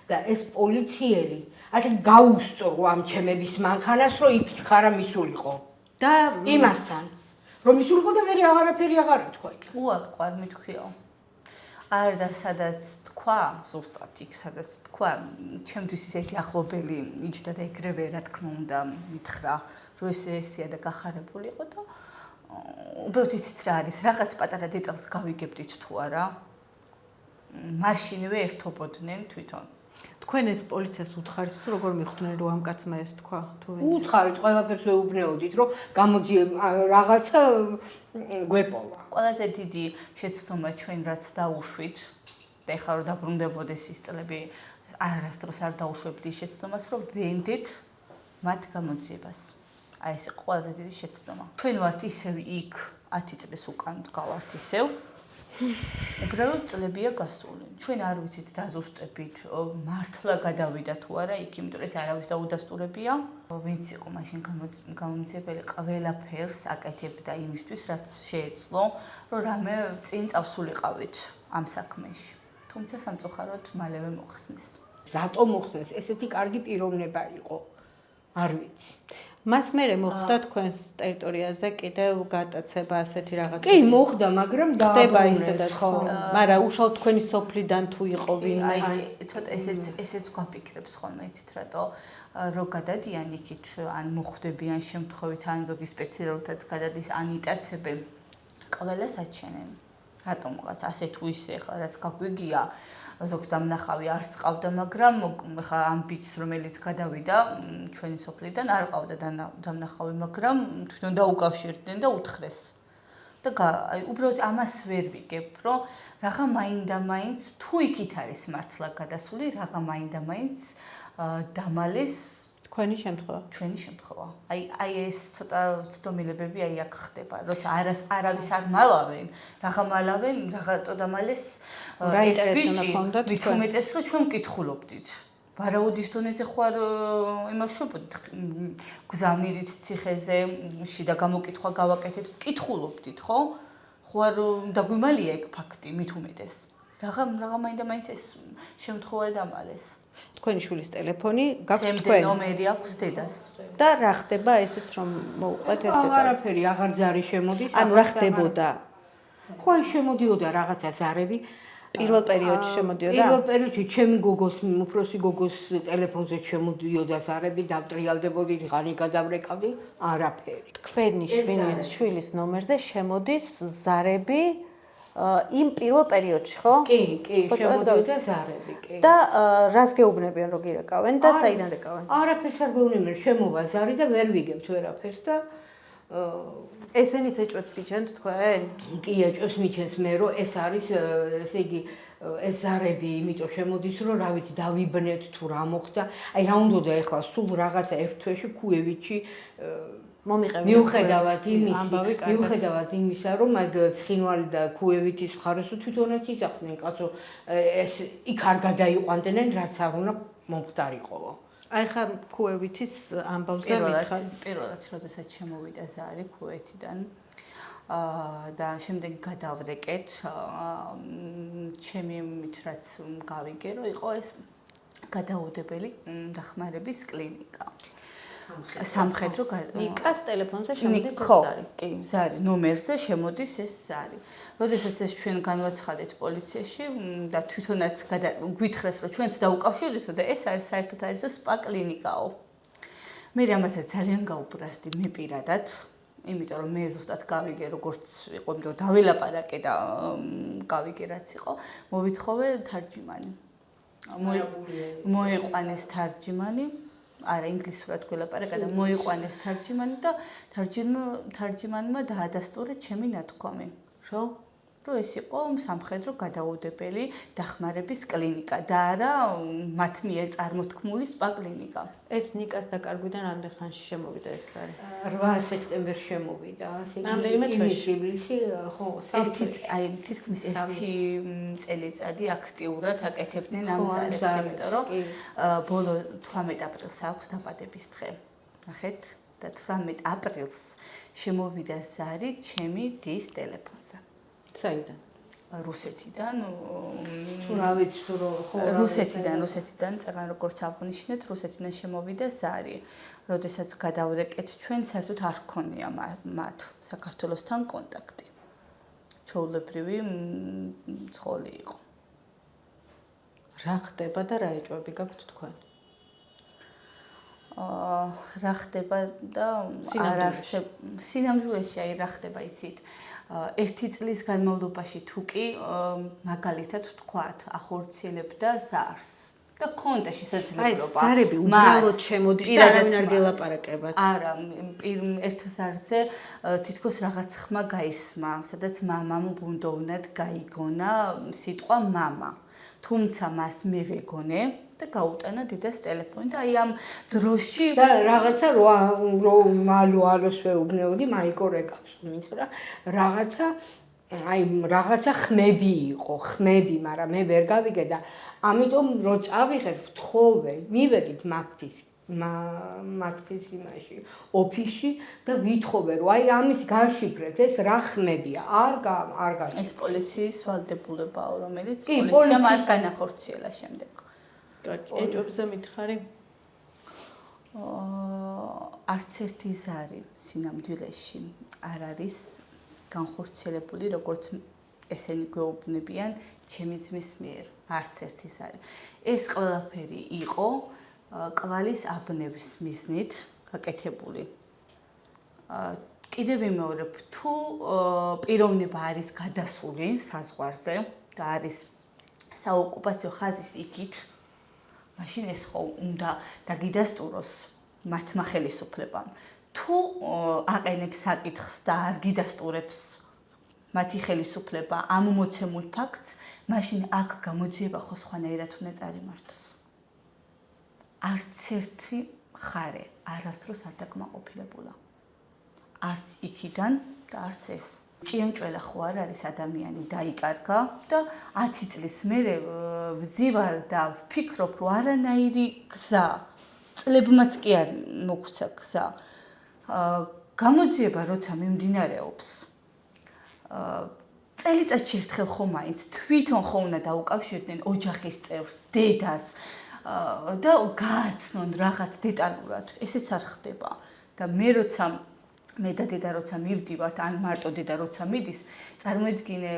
და ეს პოლიციელი ასე გაუსწრო ამ ჩემების მანქანას, რომ იქ ჩქარა მისულიყო. და იმასთან, რომ მისულიყო და მე აღარაფერი აღარ თქვა. უარყვარ მithქვიო. არ და სადაც თქვა, ზუსტად იქ სადაც თქვა, ჩემთვის ისეთი ახლობელი იჯდა და ეგრევე რა თქმა უნდა მითხრა, რომ ესეა და გახარებული იყო და უბრალოდ იცით რა არის, რაღაც პატარა დეტალს გავიგებდით თუ არა. მაშინვე ერთობოდნენ თვითონ. თქვენ ეს პოლიციას უთხარით, როგორ მიხვდნენ რომ ამ კაცმა ეს თქვა, თუ ვინც? უთხარით, ყველაფერს ვეუბნეოდით, რომ გამოძიე რაღაცა გვეპოვა. ყველაზე დიდი შეცდომა ჩვენ რაც დაუშვით და ეხლა რომ დაბრუნდებოდეს ის წლები, არასდროს არ დაუშვებდი შეცდომას, რომ ვენდეთ მათ გამოძიებას. აი ეს იყო ყველაზე დიდი შეცდომა. ჩვენ ვართ ისევ იქ 10 წლის უკან გავართ ისევ. უბრალოდ წლებია გასული. ჩვენ არ ვიცით დაზუსტებით, მართლა გადავიდა თუ არა იქ, იმიტომ რომ ეს არავის დაუდასტურებია. ვინც იყო მაშინ გამომძიებელი, ყველაფერს აკეთებდა იმისთვის, რაც შეეძლო, რომ რამე წინ წავსულიყავით ამ საქმეში. თუმცა სამწუხაროდ მალევე მოხსნეს. რატომ მოხსნეს? ესეთი კარგი პიროვნება იყო. არ ვიცი. მას მერე მოხდა თქვენს ტერიტორიაზე კიდევ გატაცება ასეთი რაღაცა. კი, მოხდა, მაგრამ ხდება ისედაც ხო. მაგრამ უშუალოდ თქვენი სოფლიდან თუ იყო ვინმე. აი, ცოტა ესეც გვაფიქრებს ხოლმე, იცით რატო, რომ გადადიან იქით, ან მოხვდებიან შემთხვევით, ან ზოგი სპეციალურთაც გადადის, ან იტაცებენ, ყველას აჩენენ. რატომღაც ასე თუ ისე ახლა რაც გაგვიგია, ზოგს დამნახავი არ წყავდა, მაგრამ ახლა ამ ბიჭს რომელიც გადავიდა ჩვენი სოფლიდან არ ყავდა დამნახავი, მაგრამ თვითონ დაუკავშირდნენ და უთხრეს. და აი უბრალოდ ამას ვერ ვიგებ, რომ რაღა მაინდა-მაინც თუ იქით არის მართლა გადასული, რაღა მაინდა-მაინც დამალეს თქვენი შემთხვევა. ჩვენი შემთხვევა. აი ეს ცოტა ცდომილებები აი აქ ხდება, როცა არავის არ მალავენ, რაღა მალავენ, რაღაცა დამალეს ეს ბიჭი, მით უმეტეს რომ ჩვენ მკითხულობდით. ვარაუდის დონეზე ხوار იმავშობთ გზავნილით ციხეზე შიდა გამოკითხვა გავაკეთეთ, მკითხულობდით, ხო? ხوار დაგვიმალია ეგ ფაქტი, მით უმეტეს. რაღა მაინდა-მაინც ეს შემთხვევა დამალეს. თქვენი შვილის ტელეფონი გაქვთ ჩემს თქვენ? ნომერი აქვს დედას. და რა ხდება ესეც რომ მოუყვეთ ეს დეტალი? აღარაფერი აღარ ზარი შემოდის. ანუ რა ხდებოდა? ხო, შემოდიოდა რაღაცა ზარები. პირველ პერიოდში შემოდიოდა? პირველ პერიოდში ჩემი გოგოს, უფროსი გოგოს ტელეფონზე შემოდიოდა ზარები, დავტრიალდებოდით, ღანი გადავრეკავდი, არაფერი. თქვენი შვილის ნომერზე შემოდის ზარები იმ პირველ პერიოდში, ხო? კი, შემოდიოდა ზარები, კი. და რას გეუბნებიან რომ გირეკავენ და საიდან რეკავენ? არაფერს არ გვეუბნებიან, შემოვა ზარი და ვერ ვიგებთ ვერაფერს და ესენიც ეჭვებს გიჩენთ თქვენ? კი, ეჭვებს მიჩენს მე, რომ ეს არის, ესე იგი, ეს ზარები, იმიტომ შემოდის, რომ რა ვიცი, დავიბნეთ თუ რა მოხდა. აი, რა უნდოდა ახლა სულ რაღაცა ერთ თვეში ქუევიჩი მიუხედავად იმისა, რომ მაგ ცხინვალი და ქუევითის მხარეს თვითონაც იძახდნენ კაცო, ეს იქ არ გადაიყვანდნენ, რაც არ უნდა მომხდარიყო. აი ხა ქუევითის ამბავზე მითხარ. პირველად როდესაც შემოვიდა ზარი ქუეთიდან და შემდეგ გადავრეკეთ, ჩემი მით რაც გავიგე, რომ იყო ეს გადაუდებელი დახმარების კლინიკა. სამხედრო ნიკას ტელეფონზე შემოდის ეს ზარი. კი, ზარი, ნომერზე შემოდის ეს ზარი. როდესაც ეს ჩვენ განვაცხადეთ პოლიციაში და თვითონაც გვითხრეს, რომ ჩვენც დაუკავშირდესო და ეს არის საერთოდ არის სპა კლინიკაო. მე ამაზე ძალიან გაუბრაზდი მე პირადად, იმიტომ რომ მე ზუსტად გავიგე როგორც იყო, იმიტომ რომ დაველაპარაკე და გავიგე რაც იყო, მოვითხოვე თარჯიმანი. მოიყვანეს თარჯიმანი. არა ინგლისურად გველაპარაკა და მოიყვანეს თარჯიმანი და თარჯიმანმა დაადასტურა ჩემი ნათქვამი. რომ რომ ეს იყო სამხედრო გადაუდებელი დახმარების კლინიკა და არა მათ მიერ წარმოთქმული სპა კლინიკა. ეს ნიკას დაკარგვიდან რამდენ ხანში შემოვიდა ეს არის? 8 სექტემბერში შემოვიდა. რამდენიმე თვეში. ივლისი, ხო, თითქმის ერთი წელიწადი აქტიურად აკეთებდნენ ამ ზარებს, იმიტომ რომ ბოლო 18 აპრილს აქვს დაბადების დღე. ნახეთ, და 18 აპრილს შემოვიდა ზარი ჩემი დის ტელეფონზე. საიდან? რუსეთიდან, თუ რა ვიცი, თუ ხო, რუსეთიდან, წეგან როგორც აღნიშნეთ, რუსეთიდან შემოვიდა ზარი. როდესაც გადავდეკეთ ჩვენ, საერთოდ არ ჰქონია მათ საქართველოსთან კონტაქტი. ჩვეულებრივი ცხოველი იყო. რა ხდება და რა ეჭვები გაქვთ თქვენ? რა ხდება და არ არსებობს სინამდვილეში, აი რა ხდება იცით? 1 წლის განმავლობაში თუ კი მაგალითად ვთქვათ, ახორციელებდა ზარს და ქონდა შესაძლებლობა. აი, ზარები უბრალოდ შემოდის და არავინ არ გელაპარაკებათ. არა, ერთ ზარზე თითქოს რაღაც ხმა გაისმა, სადაც მამამ ბუნდოვნად გაიგონა სიტყვა მამა. თუმცა მას მე ვეგონე და გაუტანა დიდას ტელეფონი და აი ამ დროში და რაღაცა რომ ალოს ვეუბნეოდი მაიკო რეკავს მითხრა რაღაცა ხმები იყო, მაგრამ მე ვერ გავიგე და ამიტომ რო წავიღეთ ვთხოვე, მივედით მაგთის იმაში, ოფისში და ვითხოვე, რომ აი ამის გაშიფრეთ, ეს რა ხმებია, არ გაშიფრეთ. ეს პოლიციის ვალდებულებაა, რომელიც პოლიციამ არ განახორციელა შემდეგ. ეჭვებზე მითხარი? არც ერთი ზარი სინამდვილეში არ არის განხორციელებული, როგორც ესენი გვეუბნებიან ჩემი ძმის მიერ, არც ერთი ზარი. ეს ყველაფერი იყო კვალის აბნევის მიზნით გაკეთებული. კიდევ ვიმეორებ, თუ პიროვნება არის გადასული საზღვარზე და არის საოკუპაციო ხაზის იქით, მაშინ ეს ხო უნდა დაგიდასტუროს მათმა ხელისუფლებამ. თუ აყენებს საკითხს და არ გიდასტურებს მათი ხელისუფლება ამ მოცემულ ფაქტს, მაშინ აქ გამოძიება ხო სხვანაირად უნდა წარიმართოს. არც ერთი მხარე არასდროს არ დაკმაყოფილებულა. არც იქიდან და არც ეს. ჭიანჭველა ხო არ არის ადამიანი, დაიკარგა და 10 წლის მერე ვზივარ და ვფიქრობ, რომ არანაირი გზა, წლებმაც კი არ მოგვცა გზა. გამოძიება როცა მიმდინარეობს, წელიწადში ერთხელ ხო მაინც თვითონ ხო უნდა დაუკავშირდნენ ოჯახის წევრს, დედას და გააცნონ რაღაც დეტალურად. ესეც არ ხდება. და მე და დედა როცა მივდივართ, ან მარტო დედა როცა მიდის, წარმოიდგინე,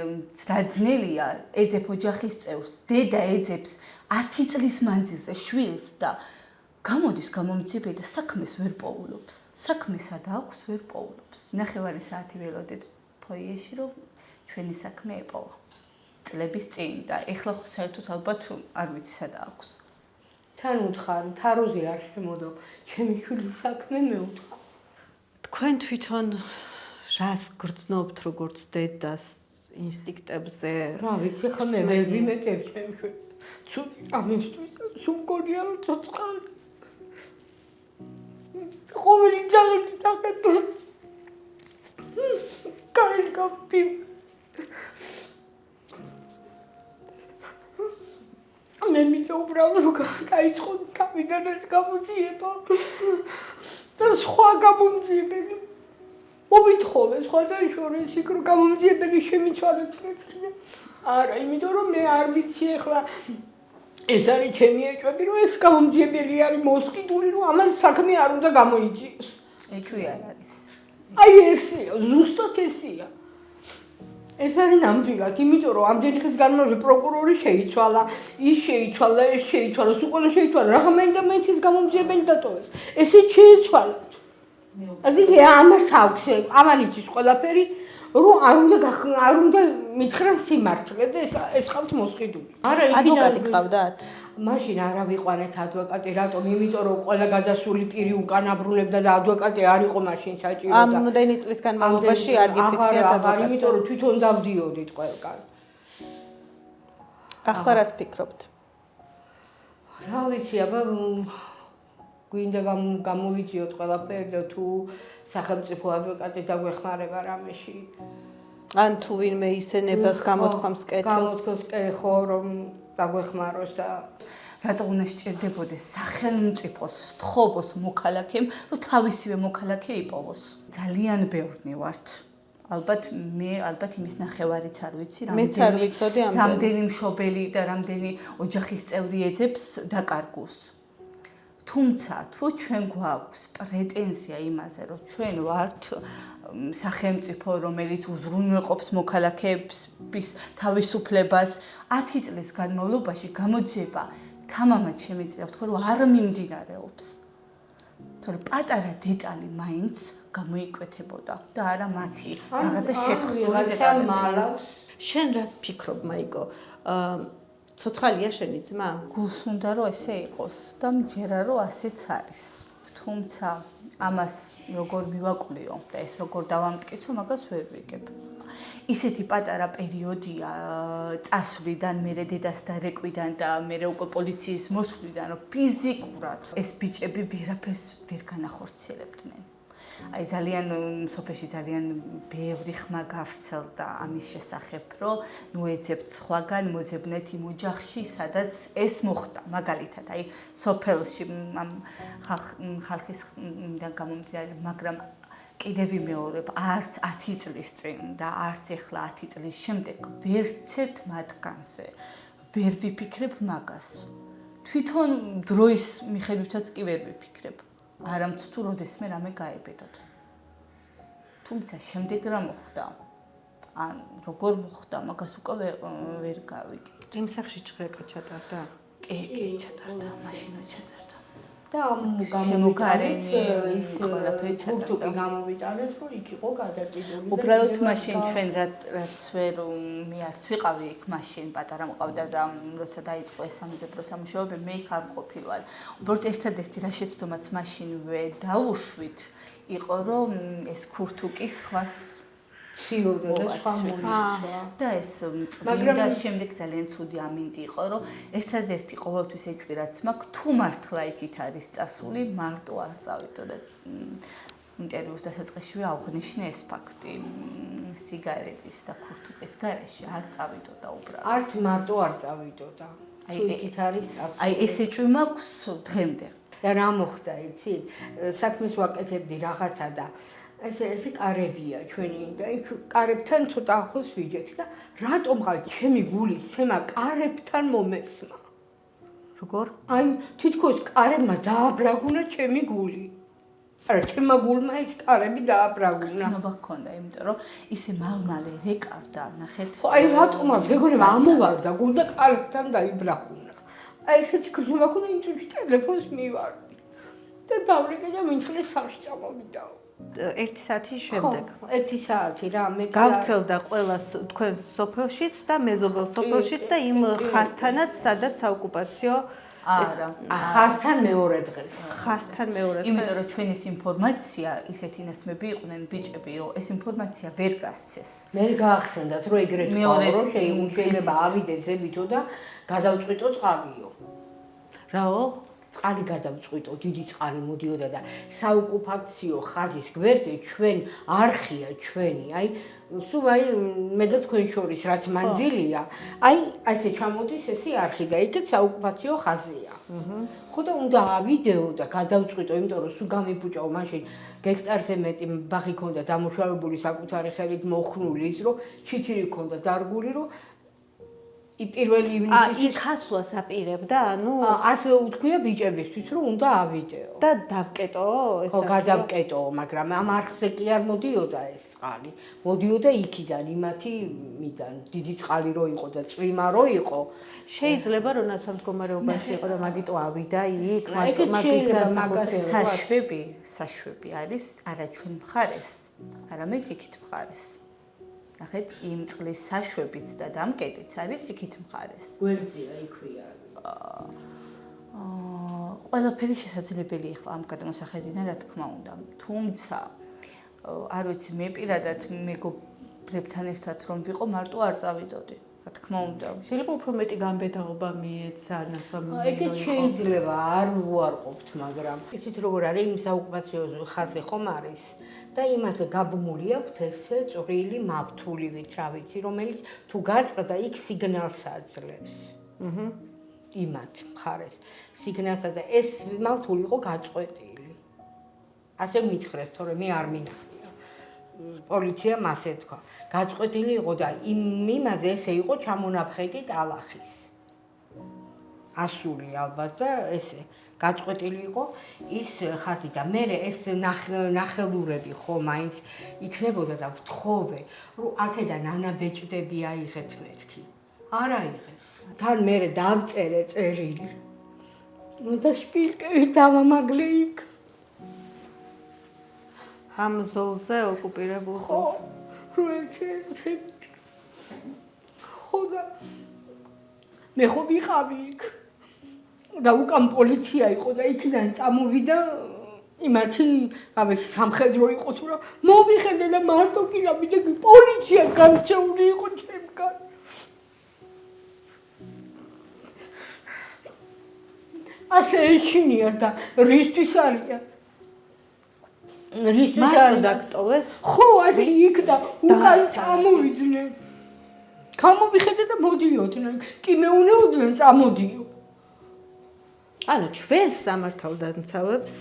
რა ძნელია ეძებ ოჯახის წევრს, დედა ეძებს 10 წლის მანძილზე შვილს და გამოდის გამომძიებე და საქმეს ვერ პოულობს. საქმესად აქვს ვერ პოულობს. 9 საათი ველოდეთ ფოიეში, რომ ჩვენი საქმე ეპოვა. წლების წინ და ეხლა ხო საერთოდ ალბათ არ ვიცი სად აქვს. თან უთხარი, თაროზე არ შემოდო, ჩემი შვილის საქმე მეუთხარ. თქვენ თვითონ რას გრძნობთ როგორც დედას ინსტინქტებზე? რა ვიცი, ხა მე ვერ ვიმეტებ ჩემ შვილს. სულ ამისთვის, სულ გონია რომ ცოცხალი. ყოველი ძაღლი დაკეტოს. კაიგაფი. მე მიწობრალო გაიწყო თავიდან ეს გამოძიება და სხვა გამომძიებელი მოვითხოვე სხვათა შორის იქ რომ გამომძიებელი შემიცვალეთ მეთქია არა იმიტომ რომ მე არ ვიცი ახლა ეს არის ჩემი ეჭვები რომ ეს გამომძიებელი არის მოსყიდული რომ ამან საქმე არ უნდა გამოიწიოს ეჭვი არ არის აი ესია ზუსტად ესია ეს არის ნამდვილად, იმიტომ რომ ამდენი ხნის განმავლობაში პროკურორი შეიცვალა, ის შეიცვალა, ეს შეიცვალა, სულ შეიცვალა, რა ხმენდა მეცის გამომძიებელი დატოვეს. ესეც შეიცვალა. ასე ამას აქვს, ამან იცის ყველაფერი, რომ არ უნდა მითხრან სიმართლე და ეს ხავთ მოსყიდული. არა, ადვოკატი ყავდათ? მაშინ არა ვიყვანეთ ადვოკატი, რატომ? იმიტომ რომ ყველა გადასული პირი უკანაბრუნებდა და ადვოკატი არ იყო მაშინ საჭირო და ამდენი წლის განმავლობაში არ გიფიქრიათ ადვოკატს? იმიტომ რომ თვითონ დავდიოდით ყველგან. ახლა რას ფიქრობთ? რა ვიცი, აბა გვინდა გამოვიძიოთ ყველაფერი და თუ სახელმწიფო ადვოკატი დაგვეხმარება რამეში. ან თუ ვინმე ისენებას გამოთქვამს კეთილს? ხო, რომ დაგვეხმაროს და რატო უნდა სჭირდებოდეს სახელმწიფოს სთხოვოს მოქალაქემ, რომ თავისივე მოქალაქე იპოვოს. ძალიან ბევრნი ვართ. ალბათ იმის ნახევარიც არ ვიცი, რამდენი მშობელი და რამდენი ოჯახის წევრი ეძებს დაკარგულს. თუმცა თუ ჩვენ გვაქვს პრეტენზია იმაზე, რომ ჩვენ ვართ სახელმწიფო, რომელიც უზრუნველყოფს მოქალაქეების თავისუფლებას, 10 წლის განმავლობაში გამოძიება თამამად შემიძლია ვთქვა, რომ არ მიმდინარეობს. თორე პატარა დეტალი მაინც გამოიკვეთებოდა და არა მათი რაღაცა შეთხზული დეტალები. შენ რას ფიქრობ, მაიკო? ცოცხალია შენი ძმა? გულს უნდა რომ ესე იყოს და მჯერა რომ ასეც არის. თუმცა ამას როგორ მივაკვლიო და ეს როგორ დავამტკიცო, მაგას ვერ ვიგებ. ისეთი პატარა პერიოდია წასვლიდან, მერე დედას დარეკვიდან და მერე უკვე პოლიციის მოსვლიდან, რომ ფიზიკურად ეს ბიჭები ვერაფერს ვერ განახორციელებდნენ. აი ძალიან სოფელში ძალიან ბევრი ხმა გავრცელდა ამის შესახებ, რომ ნუ ეძებთ სხვაგან, მოძებნეთ იმ ოჯახში, სადაც ეს მოხდა. მაგალითად, აი სოფელში ხალხისგან გამომდინარე, მაგრამ კიდევ ვიმეორებ, არც 10 წლის წინ და არც ეხლა 10 წლის შემდეგ ვერცერთ მათგანზე ვერ ვიფიქრებ მაგას. თვითონ დროის მიხედვითაც კი ვერ ვიფიქრებ. არამც თუ როდესმე რამე გაებედოთ. თუმცა შემდეგ რა მოხდა? ან როგორ მოხდა? მაგას უკვე ვერ გავიგებ. იმ სახში ჭრეკა ჩატარდა? კი, ჩატარდა, მაშინა ჩატარდა. და შემოგარენი ყველაფერი ჩატარდა. გამოვიტანეთ, რომ იქ იყო გადაჭიდული. უბრალოდ მაშინ ჩვენ რაც ვერ მე არც ვიყავი იქ მაშინ პატარა მყავდა და როცა დაიწყო ეს სამეზობლო სამუშაოები, მე იქ არ მყოფილვარ. უბრალოდ ერთადერთი რა შეცდომაც მაშინვე დავუშვით, იყო რომ ეს ქურთუკი სხვას ციოდა და სხვა მოიცვა. და ეს წმინდა შემდეგ ძალიან ცუდი ამინდი იყო, რომ ერთადერთი ყოველთვის ეჭვირაც მაქვს, თუ მართლა იქით არის წასული, მარტო არ წავიდო და ინტერვიუს დასაწყისშივე აღვნიშნე ეს ფაქტი. სიგარეტის და ქურთუკის გარეშე არ წავიდოდა უბრალოდ. არც მარტო არ წავიდოდა. აი იქით არის წასული. აი ეს ეჭვი მაქვს დღემდე. და რა მოხდა, იცი? საქმეს ვაკეთებდი რაღაცა და ესე კარებია ჩვენი და იქ კარებთან ცოტა ახლოს ვიჯექ და რატომღა ჩემი გული სცემა კარებთან მომესმა. როგორ? აი თითქოს კარებმა დააბრაგუნა ჩემი გული. არა, ჩემმა გულმა ის კარები დააბრაგუნა. ცნობა ჰქონდა, იმიტომ რომ ისე მალმალე რეკავდა, ნახეთ. ხო, აი რატომღა მეგონება ამოვარდა გულ და კარებთან დაიბრაგუნა. აი ესეთი გრძნობა ჰქონდა, იმ წუთში ტელეფონს მივარდი. და დავრეკე და მინცხლის სამში წამოვიდაო. 1 საათის შემდეგ. 1 საათი რა, მე გავცელდა ყველა თქვენ სოფელშიც და მეზობელ სოფელშიც და იმ ხასთანაც, სადაც საოკუპაციო ხასთან მეორე დღეს. ხასთან მეორე დღეს. იმიტომ რომ ჩვენ ეს ინფორმაცია ისეთი ნაცმები იყვნენ ბიჭები, რომ ეს ინფორმაცია ვერ გასცეს. მე გაახსენდათ, რომ ეგრეთ ვიყავ, რომ შეიძლება ავიდეს ზებითო და გადავწყვიტო წყალიო. რაო? წყალი გადავწყვიტო, დიდი წყალი მოდიოდა და საოკუპაციო ხაზის გვერდზე ჩვენ არხია ჩვენი, აი სულ აი მე და თქვენ შორის რაც მანძილია, აი ასე ჩამოდის ესი არხი და იქეთ საოკუპაციო ხაზია. ხო და უნდა ავიდეო და გადავწყვიტო, იმიტომ რომ სულ გამიბუჭაო მაშინ გექტარზე მეტი ბაღი ქონდა დამუშავებული საკუთარი ხელით მოხნული ის რომ ჩიცილი ქონდა დარგული რომ პირველი ივნისის იქ ასვლას აპირებდა, ანუ ასე უთქვია ბიჭებისთვის, რომ უნდა ავიდეო. და დავკეტო ეს ხო, გადავკეტო, მაგრამ ამ არხზე კი არ მოდიოდა ეს წყალი. მოდიოდა იქიდან, იმათი მიდან, დიდი წყალი რო იყო და წვიმა რო იყო. შეიძლება რომ ასა მდგომარეობაში იყო და მაგიტო ავიდა იქ, მაგის განსახორციელებლად. საშვები არის არა ჩვენ მხარეს, არამედ იქით მხარეს. ნახეთ, იმ წყლის საშვებიც და დამკეტიც არის იქით მხარეს. გვერდზეა იქვია. ყველაფერი შესაძლებელი ახლა ამ გადამოსახედიდან, რა თქმა უნდა. თუმცა არ ვიცი, მე პირადად მეგობრებთან ერთად რომ ვიყო, მარტო არ წავიდოდი. რა თქმა უნდა. შეიძლება უფრო მეტი გამბედაობა მიეცა ნასვამი. ეგეც შეიძლება არ უარყოფთ, მაგრამ იცით როგორ არის იმ საოკუპაციო ხაზზე ხომ არის და იმაზე გაბმული აქვს ესე წვრილი მავთულივით, რა ვიცი, რომელიც თუ გაწყდა იქ სიგნალს აძლევს. იმათ მხარეს სიგნალსა და ეს მავთული იყო გაწყვეტილი. ასე მითხრეს, თორე მე არ მინახია. პოლიციამ ასე თქვა. გაწყვეტილი იყო და იმაზე ესე იყო ჩამონაფხეთი ტალახის. ასული ალბათ და ესე გაწყვეტილი იყო ის ხაზი და მე ეს ნახელურები ხო მაინც იქნებოდა და ვთხოვე, რომ აქედან ანაბეჭდები აიღეთ მეთქი. არ აიღეს. თან მე დავწერე წერილი. და შპილკები დავამაგლე იქ. ამ ზოლზე ოკუპირებულ ხო, ხო და მე ხო ვიყავი იქ. და უკან პოლიცია იყო და იქიდან წამოვიდა იმათი, რავი, სამხედრო იყო თუ რა, მოვიხედე და მარტო კი რავი, პოლიცია განცეული იყო ჩემგან. ასე ეშინია და რისთვის არიან? მარტო დაგტოვეს? ხო, ასე იქ და უკან წამოვიდნენ. გამოვიხედე და მოდიოდნენ. კი მეუნეოდნენ წამოდიო. ანუ ჩვენს სამართალდამცავებს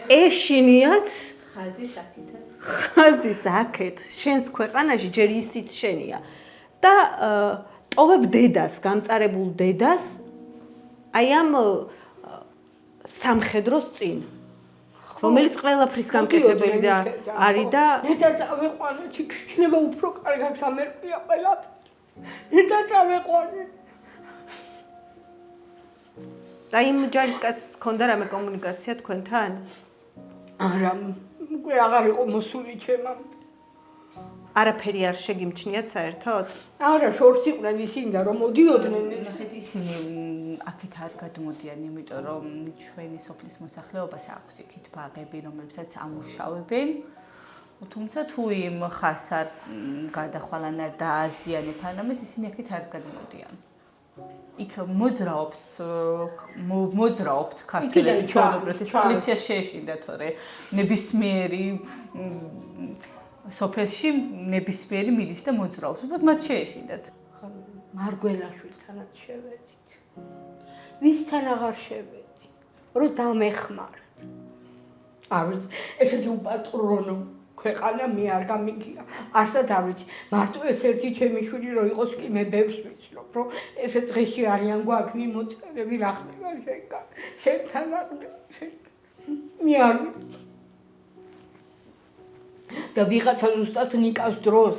ეშინიათ ხაზის აქეთ შენს ქვეყანაში ჯერ ისიც შენია და ტოვებ დედას, გამწარებულ დედას აი ამ სამხედროს წინ რომელიც ყველაფრის გამკეთებელი და არის და ნეტა წავეყვანე, იქნება უფრო კარგად გამერკვია ყველაფერი. ნეტა წავეყვანე. და იმ ჯარისკაცს ჰქონდა რამე კომუნიკაცია თქვენთან? არა, უკვე აღარ იყო მოსული ჩემამდე. არაფერი არ შეგიმჩნიათ საერთოდ? არა, შორს იყვნენ ისინი და რომ მოდიოდნენ. ნახეთ, ისინი აქეთ არ გადმოდიან, იმიტომ რომ ჩვენი სოფლის მოსახლეობას აქვს იქით ბაღები, რომლებსაც ამუშავებენ. თუმცა თუ იმ ხას არ გადახვალან არ დააზიანებ ანამეს, ისინი აქეთ არ გადმოდიან. იქ მოძრაობთ ქართველები ჩვეულებრივ ეს პოლიცია შეეშინდა თორე ნებისმიერი სოფელში ნებისმიერი მიდის და მოძრაობს. უბრალოდ მათ შეეშინდათ. მარგველაშვილთანაც შევედით. ვისთან აღარ შევედი, რომ დამეხმარეთ. არ ვიცი, ესეთი უპატრონო ქვეყანა მე არ გამიგია. არსად არ ვიცი, მარტო ეს ერთი ჩემი შვილი რო იყოს კი მე ბევრს ვიცნობ, რომ ესე დღეში არიან გვაქვს მიმოწერები რა ხდება შენგან. შენთან არ მე არ ვიცი. და ვიღაცა ზუსტად ნიკას დროს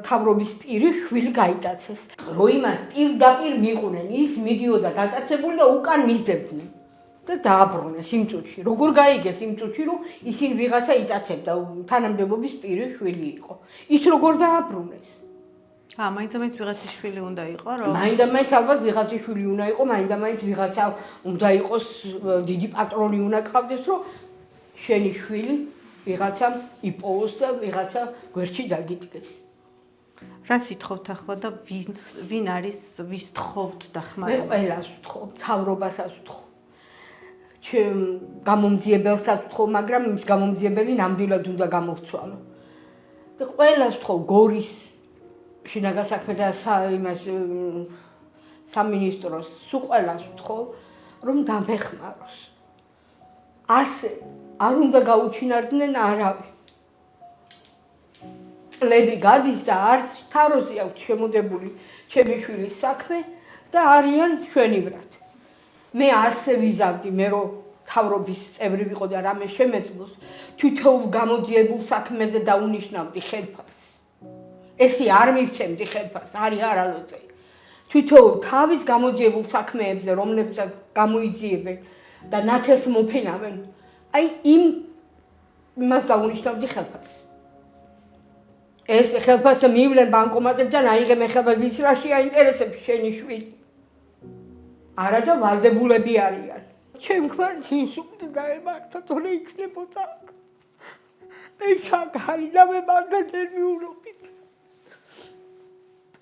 თავრობის პირი შვილი გაიტაცეს. რო იმას პირდაპირ მიყუნენ, ის მიდიოდა გატაცებული და უკან მისდებდნენ. და დააბრუნეს იმ წუთში. როგორ გაიგეს იმ წუთში, რომ ისინი ვიღაცა იტაცებდა, თანამდებობის პირი შვილი იყო. ის როგორ დააბრუნეს? მაინც ვიღაცის შვილი უნდა იყო, რომ მაინც ალბათ ვიღაცის შვილი უნდა იყო, მაინც ვიღაცა უნდა იყოს დიდი პატრონი უნდა ყავდეს, რომ შენი შვილი ვიღაცამ იპოვოს და ვიღაცა გვერდში დაგიდგეს. რას ითხოვთ ახლა და ვინ არის, ვის თხოვთ დახმარებას? მე ყველას ვთხოვ, მთავრობასაც ვთხოვ. გამომძიებელსაც ვთხოვ, მაგრამ იმის გამომძიებელი ნამდვილად უნდა გამოვცვალო. და ყველას ვთხოვ, გორის შინაგან საქმეთა იმას სამინისტროს, სულ ყველას ვთხოვ, რომ დამეხმაროს. ასე არ უნდა გაუჩინარდნენ არავინ. წლები გადის და არც თაროზე აქვს შემოდებული ჩემი შვილის საქმე და არიან ჩვენივრად. მე ასე ვიზავდი, მე რომ თავრობის წევრი ვიყო და რამე შემეძლოს, თვითოულ გამოძიებულ საქმეზე დაუნიშნავდი ხელფას. ესე არ მივცემდი ხელფას, არის არალოწე. თვითოულ თავის გამოძიებულ საქმეებზე, რომლებსაც გამოიძიებენ და ნათელს მოფენავენ, აი იმას დაუნიშნავდი ხელფას. ეს ხელფასը მივლენ ბანკომატებიდან აიღე ხელფასს ვის რაში აინტერესებს შენი შვილი. არა და ვალდებულები არიან. ჩემ ქმარს ინსულტი დაემართა, თორე იქნებოდა აქ. მე შაქარი და მე მანდ ნერვიულობით.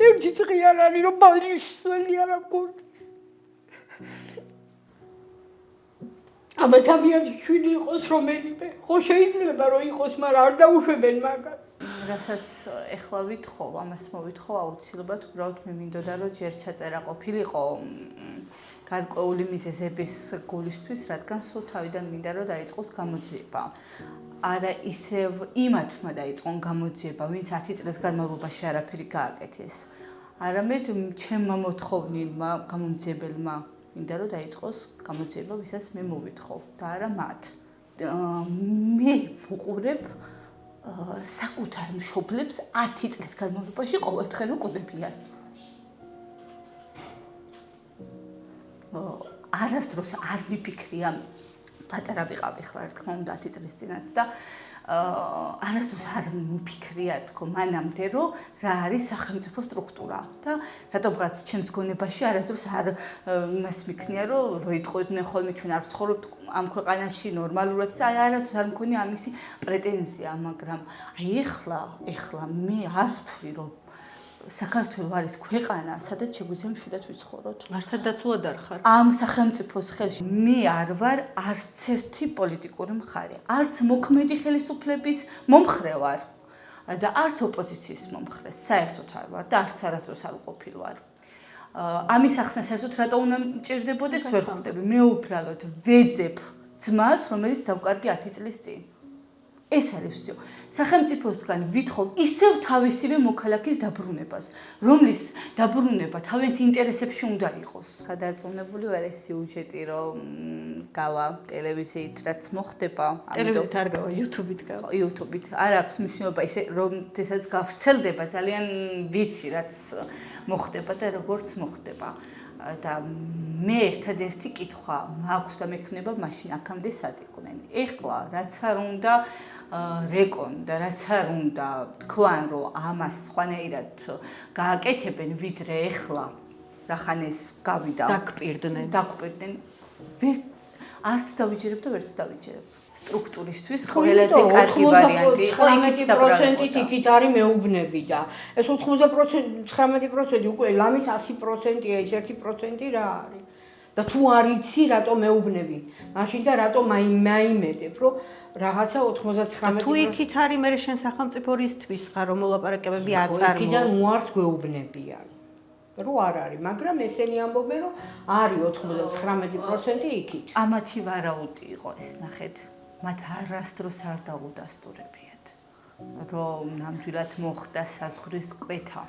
ერთი წელი არ არის რომ ბალიშველი არ აქვს. აბა თავიანთი შვილი იყოს რომელიმე. ხო შეიძლება რომ იყოს, მაგრამ არ დაუშვებენ მაგას. რასაც ეხლა ვითხოვ, ამას მოვითხოვ აუცილებლად, უბრალოდ მე მინდოდა რომ ჯერ ჩაწერა ყოფილიყო გარკვეული მიზეზების გულისთვის, რადგან სულ თავიდან მინდა რომ დაიწყოს გამოძიება. არა ისევ იმათმა დაიწყონ გამოძიება, ვინც 10 წლის განმავლობაში არაფერი გააკეთეს. არამედ ჩემმა მოთხოვნილმა გამომძიებელმა მინდა რომ დაიწყოს გამოძიება, ვისაც მე მოვითხოვ და არა მათ. მე ვუყურებ საკუთარ მშობლებს 10 წლის განმავლობაში ყოველდღე უყურებიან. არასდროს არ მიფიქრია, პატარა ვიყავი ხლა, რა თქმა უნდა 10 წლის წინაც და არასდროს არ მიფიქრია თქო მანამდე რომ რა არის სახელმწიფო სტრუქტურა და რატომღაც ჩემს გონებაში არასდროს არ იმას მიქნია რომ იტყოდნენ ხოლმე ჩვენ არ ვცხოვრობთ ამ ქვეყანაში ნორმალურად და არასდროს არ მქონია ამისი პრეტენზია, მაგრამ აი ეხლა მე არ ვთვლი რომ საქართველო არის ქვეყანა, სადაც შეგვიძლია მშვიდად ვიცხოვროთ. არსადაცულად არ ხარ. ამ სახელმწიფოს ხელში მე არ ვარ არც ერთი პოლიტიკური მხარე, არც მოქმედი ხელისუფლების მომხრე ვარ და არც ოპოზიციის მომხრე, საერთოდ არ ვარ და არც არასდროს არ ვყოფილ ვარ. ამის ახსნა საერთოდ რატო უნდა მჭირდებოდეს ვერ ხვდები. მე უბრალოდ ვეძებ ძმას, რომელიც დავკარგი 10 წლის წინ. ეს არის всё. სახელმწიფოსგან ვითხოვ ისევ თავისივე მოქალაქის დაბრუნებას, რომლის დაბრუნება თავიანთი ინტერესებში უნდა იყოს. გადარწმუნებული ვარ ეს სიუჟეტი რომ გავა ტელევიზიით რაც მოხდება, ტელევიზიით არ გავა, YouTube-ით გავა. YouTube-ით. არ აქვს მნიშვნელობა ისე რომ თესაც გავრცელდება, ძალიან ვიცი რაც მოხდება და როგორც მოხდება. და მე ერთადერთი კითხვა მაქვს და მექნება მაშინ აქამდე სად იყვნენ. ეხლა რაც არ უნდა რეკონ და რაც არ უნდა თქვან რომ ამას სხვანაირად გააკეთებენ ვიდრე ეხლა რახან ეს გავიდა დაგპირდნენ არც დავიჯერებ და ვერც დავიჯერებ სტრუქტურისთვის ყველაზე კარგი ვარიანტი იყო იქით დაბრუნება. იქით არის მეუბნები და ეს 80%, 19% უკვე ლამის 100%-ია, ეს 1% რა არის? და თუ არ იცი რატო მეუბნები? მაშინ და რატო მაიმედებ, რომ რაღაცა 99% თუ იქით არის მე შენ სახელმწიფო რისთვის ხარ რომ მოლაპარაკებები აწარმოო. იქიდან უარს გვეუბნებიან. რო არ არის, მაგრამ ესენი ამბობენ რომ არის 99% იქით. ამათი ვარაუდი იყო ეს, ნახეთ. მათ არასდროს არ დაუდასტურებიათ, რომ ნამდვილად მოხდა საზღვრის კვეთა.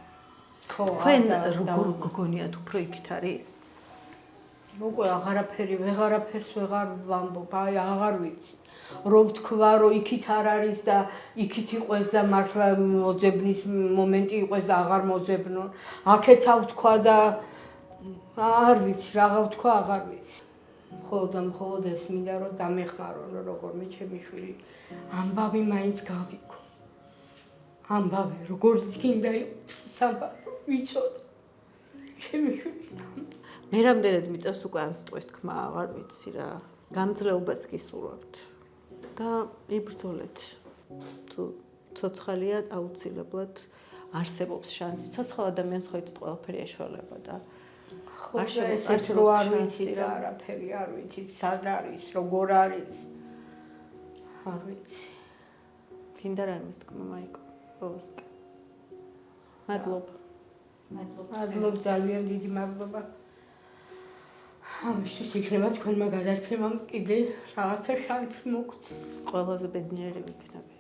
თქვენ როგორ გგონიათ უფრო იქით არის? უკვე ვეღარაფერს ვეღარ ვამბობ, აი აღარ ვიცი. რომ თქვა რომ იქით არ არის და იქით იყოს და მართლა მოძებნის მომენტი იყოს და აღარ მოძებნონ. აქეთა ვთქვა და არ ვიცი, რაღა ვთქვა, აღარ ვიცი. მხოლოდ ეს მინდა რომ დამეხმარონ როგორმე ჩემი შვილი ამბავი მაინც გავიქო. ამბავი როგორც გინდა სამბავი ვიცოდი. ჩემი შვილი მე რამდენად მიწევს უკვე ამ სიტყვის თქმა, აღარ ვიცი რა. გამძლეობას გისურვებთ და იბრძოლეთ. თუ ცოცხალია აუცილებლად არსებობს შანსი. ცოცხალ ადამიანს ხო იცით ყველაფერი ეშველება და ეს რო არ ვიცი და არაფერი არ ვიცი, სად არის, როგორ არის. არ ვიცი. გინდა რამის თქმა მაიკო. ბოლოსკი. მადლობა. მადლობა ძალიან დიდი მადლობა. ამისთვის იქნება თქვენმა გადაცემამ კიდე რაღაცა შანსი მოგცეს. ყველაზე ბედნიერი ვიქნები.